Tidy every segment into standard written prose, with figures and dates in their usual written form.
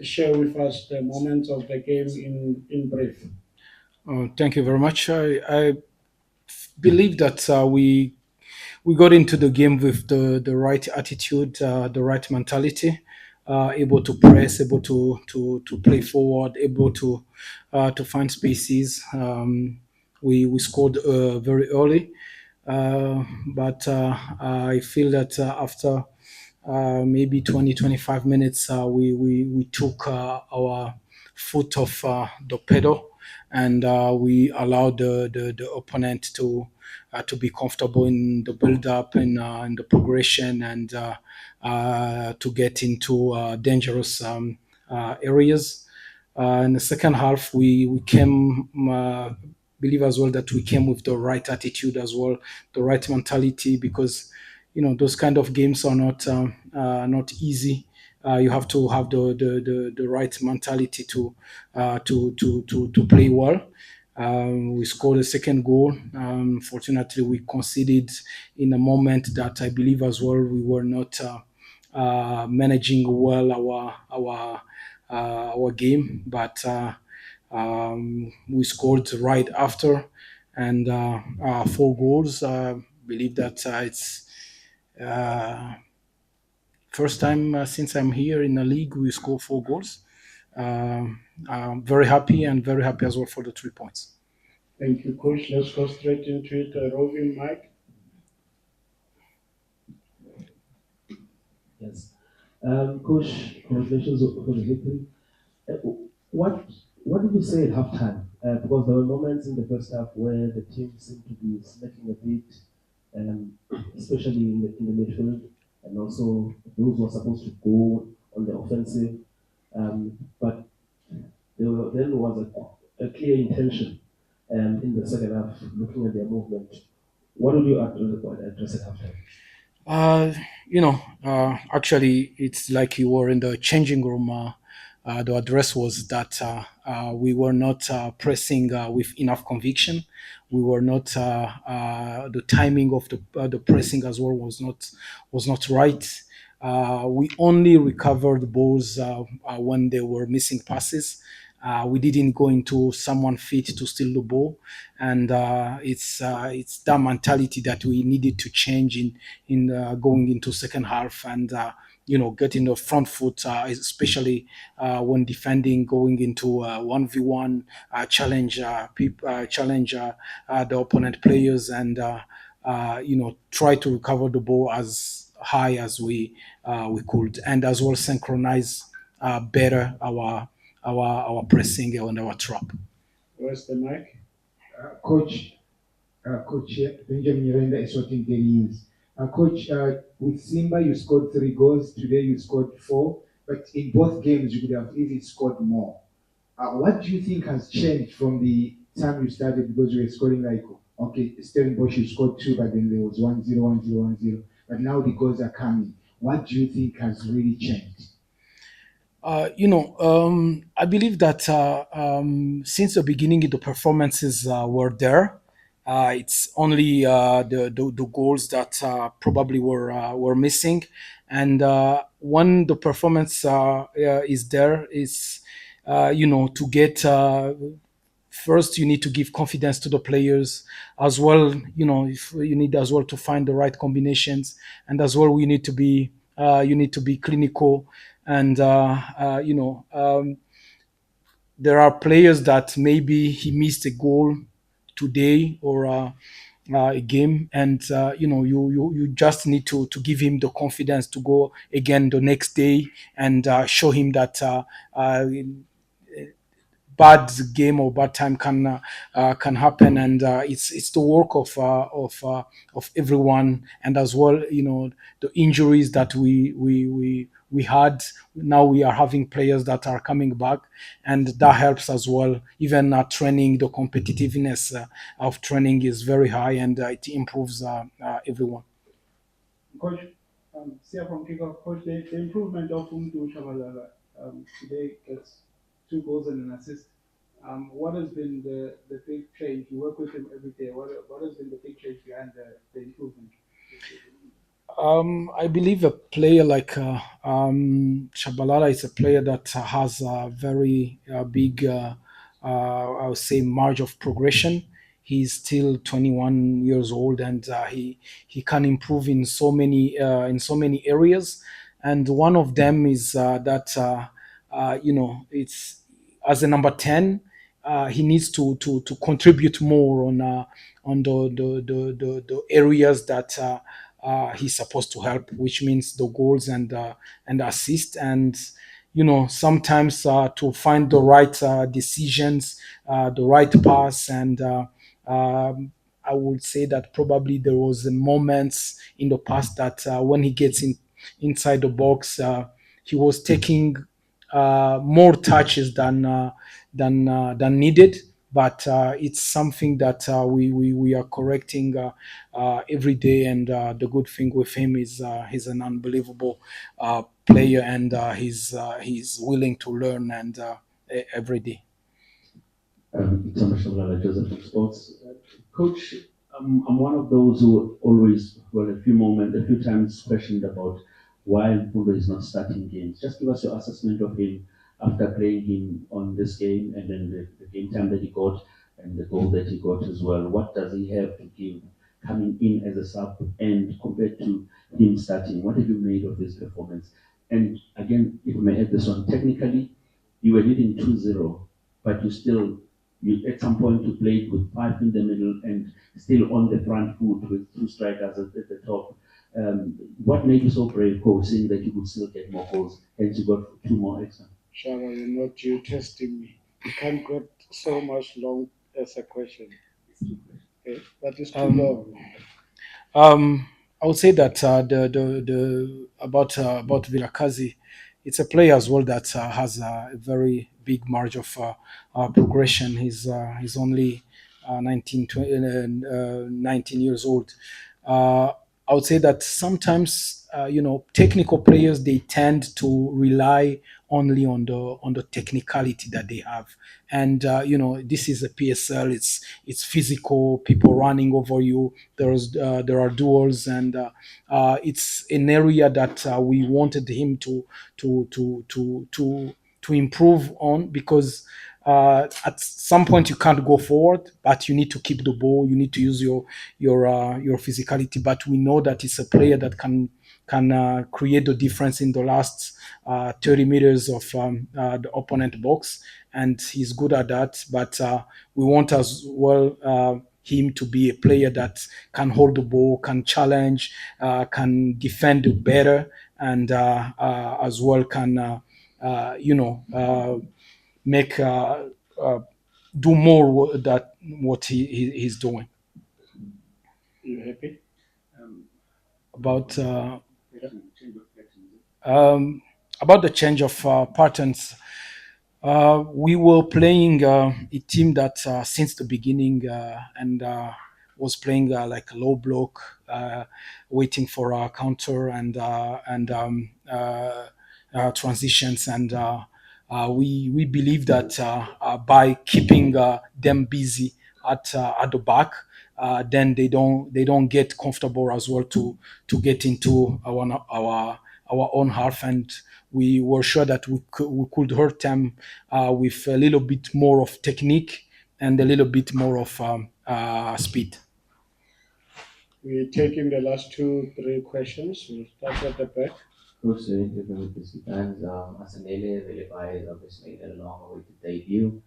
share with us the moments of the game in brief. Thank you very much. I believe that we got into the game with the right attitude, the right mentality, able to press, able to play forward, able to find spaces. We scored very early, but I feel that after maybe 20-25 minutes, we took our foot off the pedal, and we allowed the opponent to be comfortable in the build up and in the progression, and to get into dangerous areas. In the second half, we came. Believe as well that we came with the right attitude as well, the right mentality, because those kind of games are not easy. You have to have the right mentality to play well. We scored a second goal. Fortunately, we conceded in a moment that I believe as well we were not managing well our game, but we scored right after, and four goals. Believe that it's uh, first time since I'm here in the league we score four goals. I'm very happy, and very happy as well for the 3 points. Thank you, Coach. Let's go straight into it. Roving Mike. Yes. Coach, congratulations for the victory. Uh, what what did you say at halftime? Because there were moments in the first half where the team seemed to be slacking a bit, um, especially in the midfield, and also those who are supposed to go on the offensive. But then was a clear intention in the second half, looking at their movement. What would you address at halftime? Uh, actually, it's like you were in the changing room. The address was that we were not pressing with enough conviction. We were not the timing of the pressing as well was not right. We only recovered balls when they were missing passes. We didn't go into someone fit to steal the ball, and it's that mentality that we needed to change in going into second half, and getting the front foot, especially when defending, going into 1v1 challenge the opponent players, and try to recover the ball as high as we could, and as well synchronize better our pressing and our trap. Where's the mic? Coach Benjamin Yirenda is sorting the news. Coach, with Simba, you scored 3 goals. Today, you scored four. But in both games, you could have easily scored more. What do you think has changed from the time you started? Because you were scoring like, okay, Stellenbosch, you scored two, but then there was 1-0, 1-0, 1-0. But now the goals are coming. What do you think has really changed? I believe that since the beginning, the performances were there. It's only the goals that probably were missing, and when the performance is there, is to get. First, you need to give confidence to the players as well. If you need as well to find the right combinations, and as well, you need to be clinical, and there are players that maybe he missed a goal today, or a game, and you just need to give him the confidence to go again the next day, and show him that bad game or bad time can happen, and it's the work of everyone, and as well, the injuries that we had. Now we are having players that are coming back, and that helps as well. Even training, the competitiveness of training is very high, and it improves everyone. Coach, Sia from Kickoff. Coach, the improvement of Umtu Shabalala today gets 2 goals and an assist. What has been the big change? You work with him every day. What has been the big change behind the improvement? I believe a player like Shabalala is a player that has a very big, I would say, margin of progression. He's still 21 years old, and he can improve in so many areas. And one of them is that it's as a number 10. He needs to contribute more on the areas that he's supposed to help, which means the goals and assist. And sometimes to find the right decisions, the right pass, and I would say that probably there was moments in the past that when he gets inside the box, he was taking more touches than needed. But it's something that we are correcting every day. And the good thing with him is he's an unbelievable player, and he's willing to learn and every day. It's Shabalala Joseph from Sports. Coach, I'm one of those who always, well, a few times questioned about why Mfundo is not starting games. Just give us your assessment of him after playing him on this game and then the game time that he got and the goal that he got as well. What does he have to give coming in as a sub and compared to him starting? What have you made of his performance? And again, if we may add this one, technically, you were leading 2-0, but you at some point you played with five in the middle and still on the front foot with two strikers at the top. What made you so brave, coach, saying that you could still get more goals and you got two more extra? Shara, you're not you testing me. You can't get so much long as a question. Okay? That is too long. Um, I would say that the about Vilakazi, it's a player as well that has a very big margin of progression. He's only 19 years old. I would say that sometimes technical players, they tend to rely only on the technicality that they have. And this is a PSL. It's physical, people running over you. There are duels, and it's an area that we wanted him to improve on, because at some point you can't go forward, but you need to keep the ball. You need to use your physicality. But we know that it's a player that can create the difference in the last 30 meters of the opponent box, and he's good at that. But we want as well him to be a player that can hold the ball, can challenge, can defend better, and as well can make uh, do more that what he's doing. You happy? About um, about the change of patterns. We were playing a team that since the beginning and was playing like a low block, waiting for a counter and transitions. And we believe that by keeping them busy at the back, then they don't get comfortable as well to get into our own half. And we were sure that we could hurt them with a little bit more of technique and a little bit more of speed. We're taking the last two, three questions. We'll start at the back. Coach, with the Sultans, Asanele Vilipai is obviously along with the debut.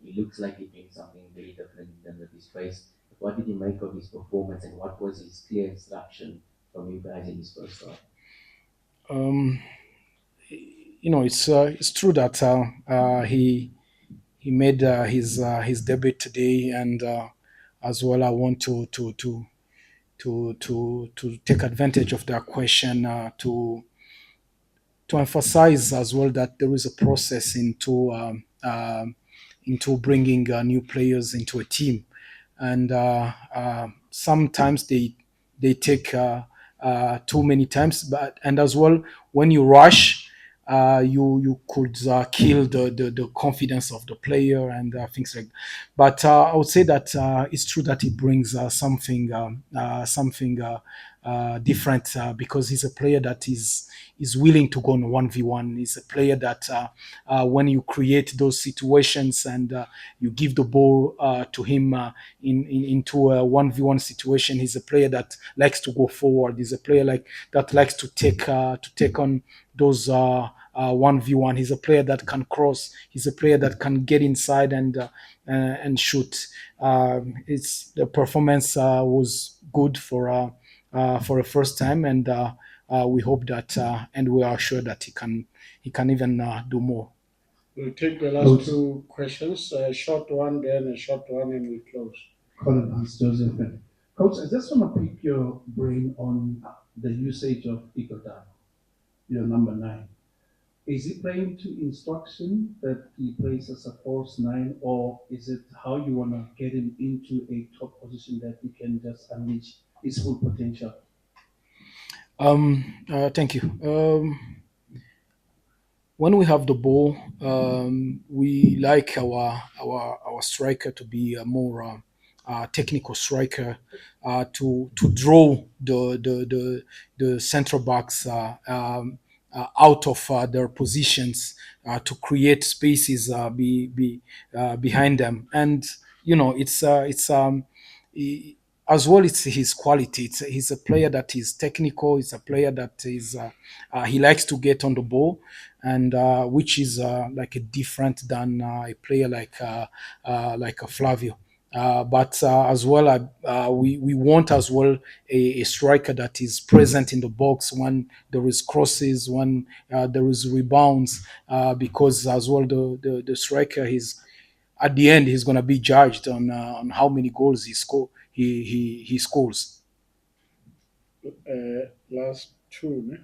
It looks like he's doing something very different in terms of his pace. What did you make of his performance and what was his clear instruction from you guys in his first start? Um, it's true that he made his debut today. And as well, I want to take advantage of that question to emphasize as well that there is a process into bringing new players into a team. And sometimes they take too many times. But and as well, when you rush, you could kill the confidence of the player and things like. But I would say that it's true that it brings something different because he's a player that is willing to go on 1v1. He's a player that when you create those situations and you give the ball to him into a 1v1 situation, he's a player that likes to go forward. He's a player that likes to take on those 1v1. He's a player that can cross. He's a player that can get inside and shoot. It's the performance was good for a first time, and we hope that and we are sure that he can even do more. We'll take the last two questions, a short one, then a short one, and we close. Colin Hans Joseph. Coach, I just want to pick your brain on the usage of Ikotan, your number 9. Is he playing to instruction that he plays as a false 9, or is it how you want to get him into a top position that he can just unleash his full potential? Thank you. When we have the ball, we like our striker to be a more technical striker to draw the central backs out of their positions to create spaces behind them, and as well it's his quality. He's a player that is technical. He's a player that is he likes to get on the ball, and which is like a different than a player like a Flavio. But as well, we want as well a striker that is present in the box when there is crosses, when there is rebounds, because as well the striker is at the end he's going to be judged on how many goals he scores. Last two, ne?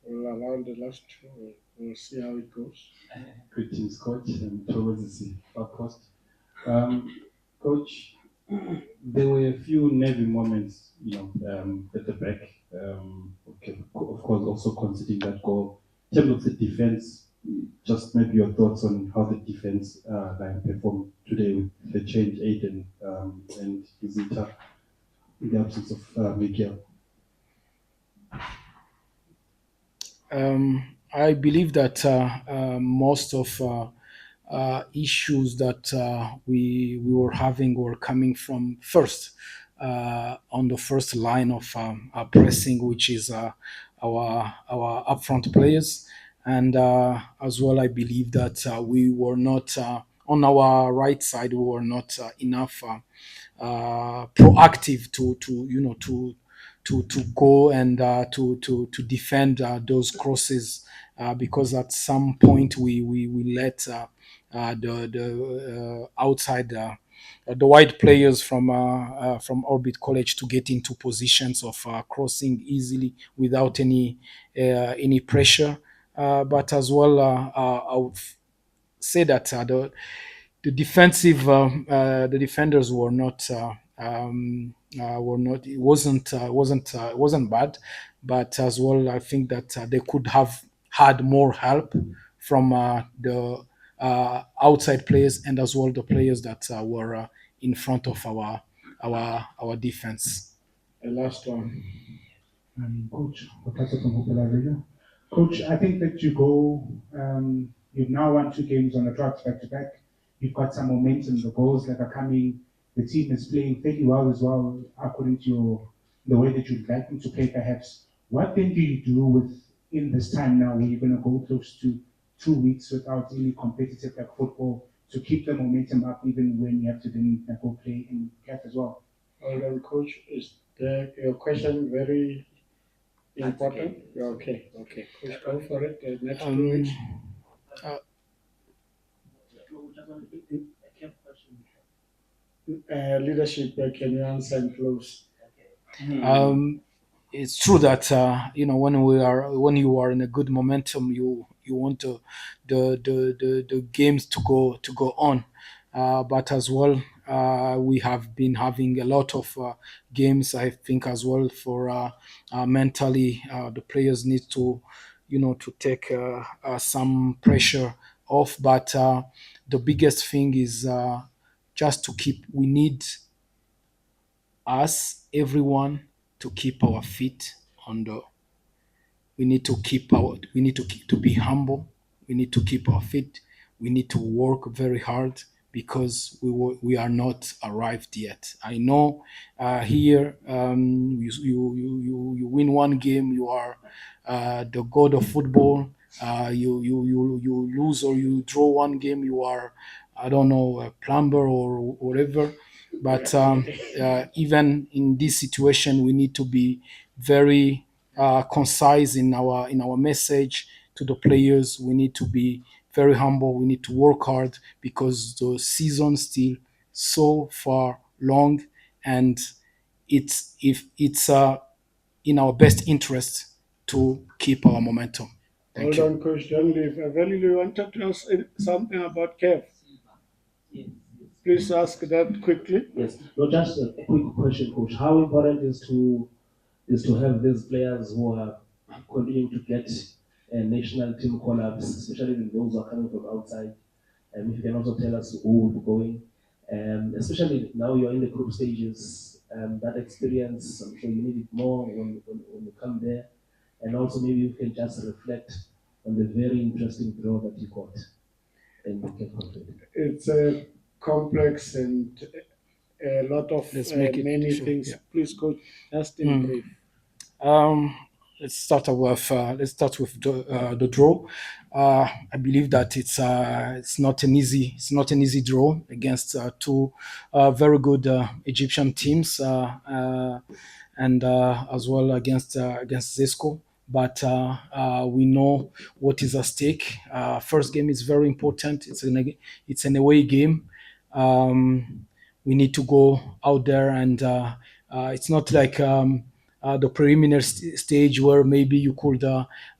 We'll allow the last two. We'll see how it goes. Greetings, Coach, and towards the podcast. Coach, there were a few nervy moments, at the back. Okay, of course, also considering that goal. In terms of the defense, just maybe your thoughts on how the defense line performed today with the change Aiden and Izita in the absence of Miguel. I believe that most of issues that we were having were coming from first on the first line of our pressing, which is our upfront players, and as well I believe that we were not on our right side. We were not enough proactive to go and to defend those crosses because at some point we let the outside the wide players from Orbit College to get into positions of crossing easily without any pressure. But as well, I would say that the the defenders were not. It wasn't bad, but as well I think that they could have had more help from the outside players and as well the players that were in front of our defense. The last one. Coach, Professor from Hopela Radio. Coach, I think that you've now won 2 games on the trot back to back. You've got some momentum, the goals that are coming. The team is playing fairly well as well, according to the way that you'd like them to play, perhaps. What then do you do in this time now where you're going to go close to 2 weeks without any competitive like football to keep the momentum up, even when you have to then go play in CAF as well? Hold on, Coach. Is your question very important? Okay. Coach, go for it. The next 2 weeks. Leadership, can you answer and close? It's true that when you are in a good momentum, you want the games to go on, but as well we have been having a lot of games. I think as well for mentally the players need to take some pressure off. But the biggest thing is just to keep. We need us, everyone, to keep our feet on the. We need to keep, to be humble. We need to keep our feet. We need to work very hard because we are not arrived yet. I know here you win one game, you are the god of football. You lose or you draw one game, you are, I don't know, a plumber or whatever. But even in this situation, we need to be very concise in our message to the players. We need to be very humble. We need to work hard because the season still so far long, and it's in our best interest to keep our momentum. Thank Hold you. on, Coach, don't leave. Evelyn, you wanted to ask something about Kev. Please ask that quickly. Yes. No, just a quick question, coach. How important is to have these players who are continuing to get national team call-ups, especially those who are coming from outside. If you can also tell us who will be going, especially now you're in the group stages, that experience, I'm sure you need it more when you come there. And also maybe you can just reflect on the very interesting draw that you got in the Cape Confederation. It's a complex and a lot of Let's make it many short, things. yeah. Please, Coach, just in brief. Um, let's start with the draw. I believe that it's not an easy draw against two very good Egyptian teams, and as well against Zesco. But we know what is at stake. First game is very important. It's an away game. We need to go out there, and it's not like the preliminary stage where maybe you could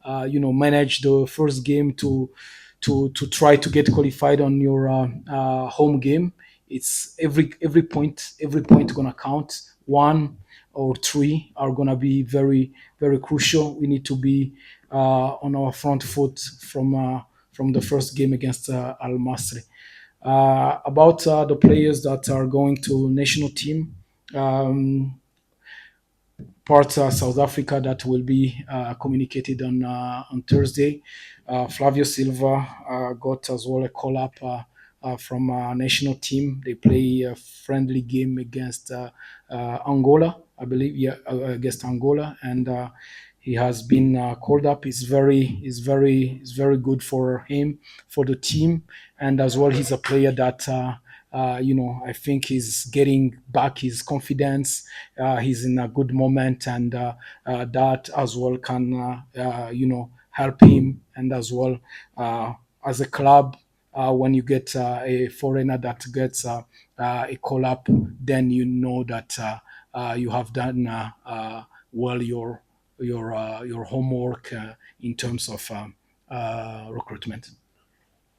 manage the first game to try to get qualified on your home game. It's every point gonna count. One or three are gonna be very very crucial. We need to be on our front foot from the first game against Al Masri. About the players that are going to national team, part South Africa that will be communicated on Thursday. Flavio Silva got as well a call up from national team. They play a friendly game against Angola, I believe. Yeah, against Angola, and he has been called up. It's very good for him, for the team, and as well he's a player that. I think he's getting back his confidence. He's in a good moment, and that as well can, help him. And as well, as a club, when you get a foreigner that gets a call up, then you know that you have done well your homework in terms of recruitment.